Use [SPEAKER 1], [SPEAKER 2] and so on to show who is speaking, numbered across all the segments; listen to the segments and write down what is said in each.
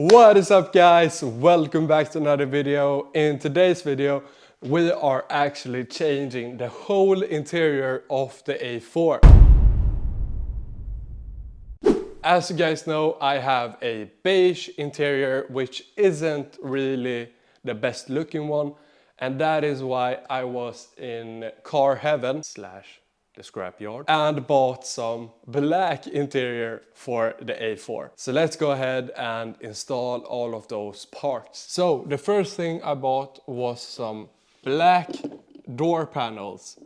[SPEAKER 1] What is up, guys? Welcome back to another video. In today's video we are actually changing the whole interior of the A4. As you guys know, I have a beige interior which isn't really the best looking one, and that is why I was in car heaven slash the scrapyard and bought some black interior for the A4. So let's go ahead and install all of those parts. So the first thing I bought was some black door panels.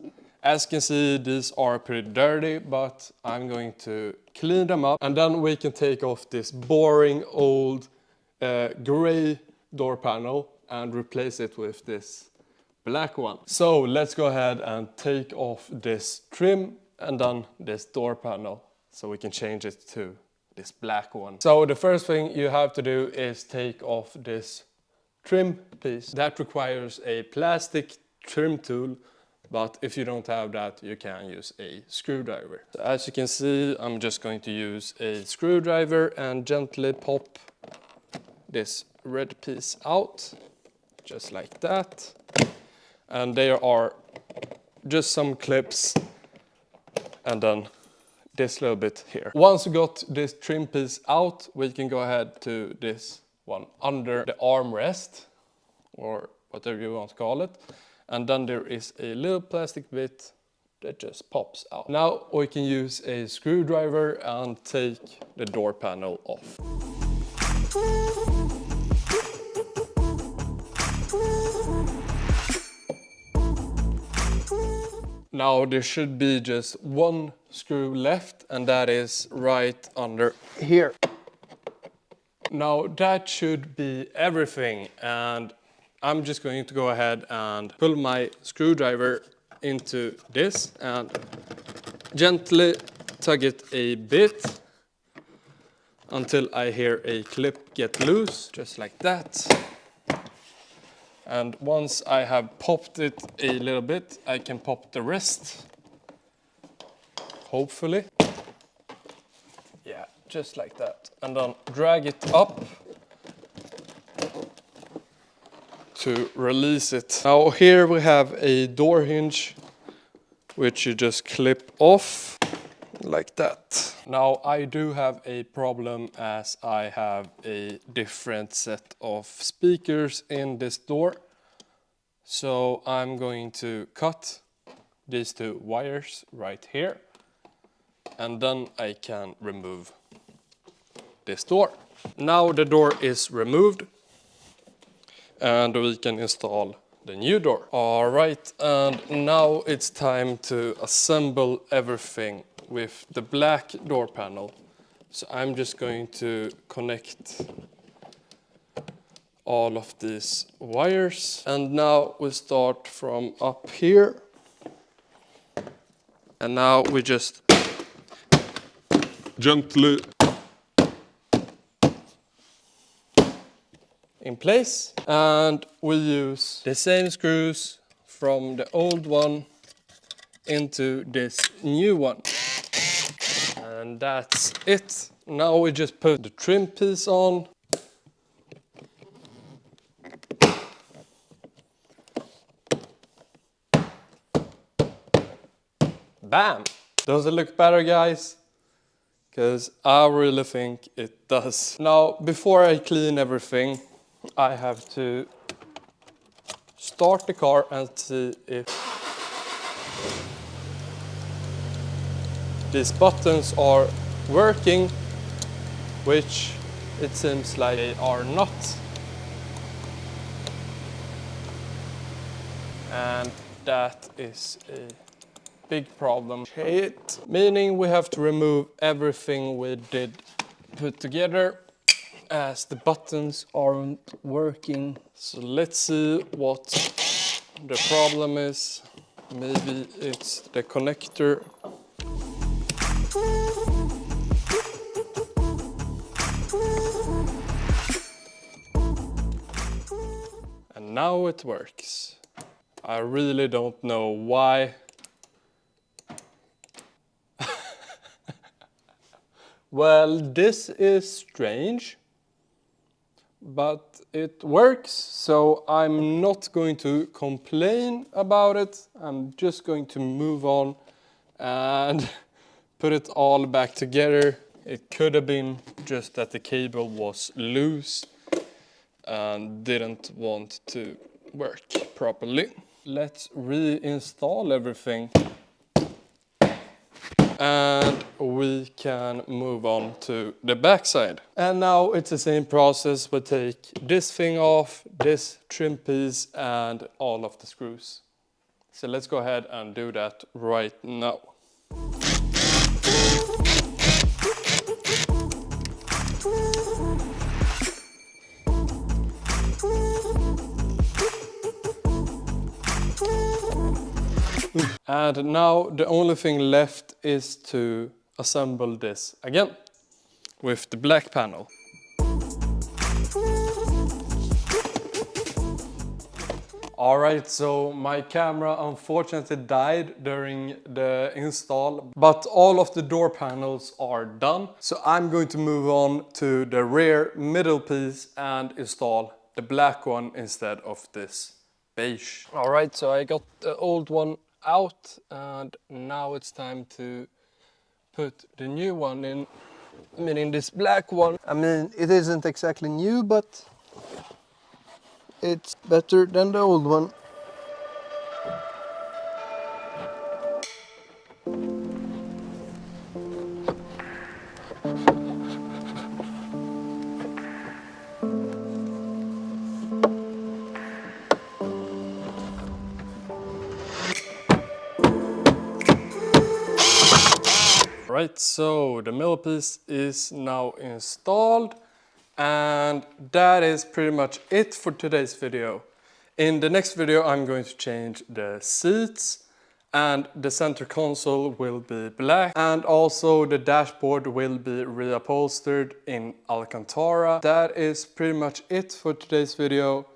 [SPEAKER 1] As you can see, these are pretty dirty, but I'm going to clean them up, and then we can take off this boring old gray door panel and replace it with this black one. So let's go ahead and take off this trim and then this door panel so we can change it to this black one. So the first thing you have to do is take off this trim piece. That requires a plastic trim tool, but if you don't have that, you can use a screwdriver. So as you can see, I'm just going to use a screwdriver and gently pop this red piece out, just like that. And there are just some clips and then this little bit here. Once we got this trim piece out, we can go ahead to this one under the armrest, or whatever you want to call it. And then there is a little plastic bit that just pops out. Now we can use a screwdriver and take the door panel off. Now there should be just one screw left, and that is right under here. Now that should be everything, and I'm just going to go ahead and pull my screwdriver into this and gently tug it a bit until I hear a clip get loose, just like that. And once I have popped it a little bit, I can pop the rest, hopefully. Yeah, just like that. And then drag it up to release it. Now here we have a door hinge, which you just clip off like that. Now I do have a problem, as I have a different set of speakers in this door. So I'm going to cut these two wires right here, and then I can remove this door. Now the door is removed, and we can install the new door. All right, and now it's time to assemble everything with the black door panel. So I'm just going to connect all of these wires, and now we start from up here, and now we just gently in place, and we use the same screws from the old one into this new one, and that's it. Now we just put the trim piece on, bam! Does it look better, guys? Because I really think it does. Now before I clean everything, I have to start the car and see if these buttons are working, which it seems like they are not. And that is a big problem. Meaning we have to remove everything we did put together, as the buttons aren't working. So let's see what the problem is. Maybe it's the connector. And now it works. I really don't know why. Well, this is strange. but it works, so I'm not going to complain about it. I'm just going to move on and put it all back together. It could have been just that the cable was loose and didn't want to work properly. Let's reinstall everything and we can move on to the backside. And now it's the same process. We take this thing off, this trim piece and all of the screws. So let's go ahead and do that right now. And now the only thing left is to assemble this again with the black panel. Alright, so my camera unfortunately died during the install, but all of the door panels are done. So I'm going to move on to the rear middle piece and install the black one instead of this beige. Alright, so I got the old one out and now it's time to put the new one in, meaning this black one. I mean, it isn't exactly new, but it's better than the old one. Right, so the middle piece is now installed and that is pretty much it for today's video. In the next video I'm going to change the seats and the center console will be black and also the dashboard will be reupholstered in Alcantara. That is pretty much it for today's video.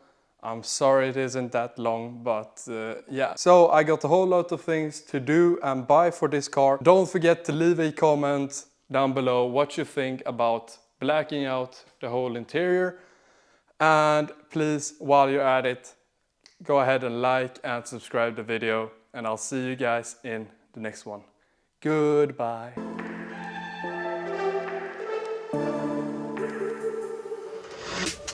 [SPEAKER 1] I'm sorry it isn't that long, but yeah. So I got a whole lot of things to do and buy for this car. Don't forget to leave a comment down below what you think about blacking out the whole interior. And please, while you're at it, go ahead and like and subscribe the video. And I'll see you guys in the next one. Goodbye.